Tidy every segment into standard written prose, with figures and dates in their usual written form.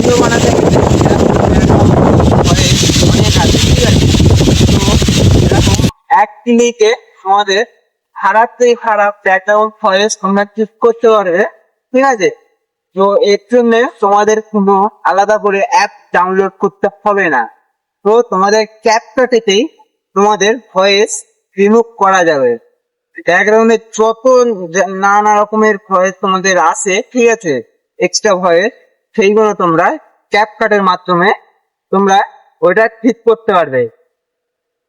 Video বানাতে গেলে অনেক আছে, ঠিক আছে। তো এরকম এক ক্লিকে আমাদের খারাপ থেকে খারাপ ব্যাকগ্রাউন্ড ভয়েস তোমরা ঠিক করতে পারবে, ঠিক আছে। তো এর জন্য তোমাদের কোনো আলাদা করে অ্যাপ ডাউনলোড করতে হবে না। তো তোমাদের ক্যাপকাটেতেই তোমাদের ভয়েস রিমুভ করা যাবে। ব্যাকগ্রাউন্ডে যত নানা রকমের ভয়েস তোমাদের আসে, ঠিক আছে, এক্সট্রা ভয়েস, সেইগুলো তোমরা ক্যাপকাটের মাধ্যমে তোমরা ওইটা ঠিক করতে পারবে।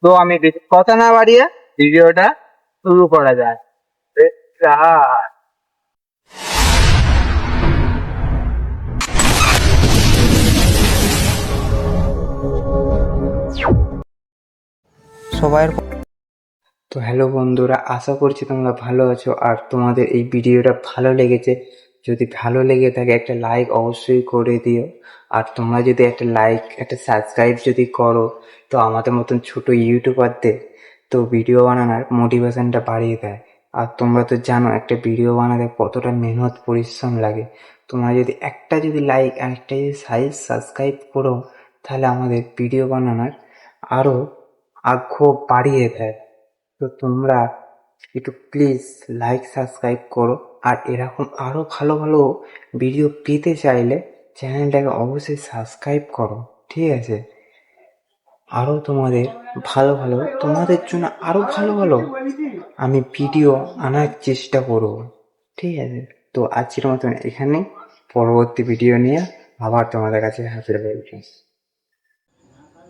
তো আমি বেশি কথা না বাড়িয়ে ভিডিওটা শুরু করা যায়। সবাই তো হ্যালো বন্ধুরা, আশা করছি তোমরা ভালো আছো আর তোমাদের এই ভিডিওটা ভালো লেগেছে। যদি ভালো লেগে থাকে একটা লাইক অবশ্যই করে দিও। আর তোমরা যদি একটা লাইক একটা সাবস্ক্রাইব যদি করো, তো আমাদের মতন ছোট ইউটিউবারদের তো ভিডিও বানানোর মোটিভেশনটা বাড়িয়ে দেয়। আর তোমরা তো জানো একটা ভিডিও বানাতে কতটা মেহনত পরিশ্রম লাগে। তোমরা যদি একটা যদি লাইক আর একটা যদি সাবস্ক্রাইব করো, তাহলে আমাদের ভিডিও বানানোর আরও আগ্রহ বাড়িয়ে দেয়। তো তোমরা একটু প্লিজ লাইক সাবস্ক্রাইব করো। আর এরকম আরও ভালো ভালো ভিডিও পেতে চাইলে চ্যানেলটাকে অবশ্যই সাবস্ক্রাইব করো, ঠিক আছে। আরও তোমাদের ভালো ভালো তোমাদের জন্য আরও ভালো ভালো আমি ভিডিও আনার চেষ্টা করব, ঠিক আছে। তো আজকের মতন এখানেই, পরবর্তী ভিডিও নিয়ে আবার তোমাদের কাছে হাজির হয়ে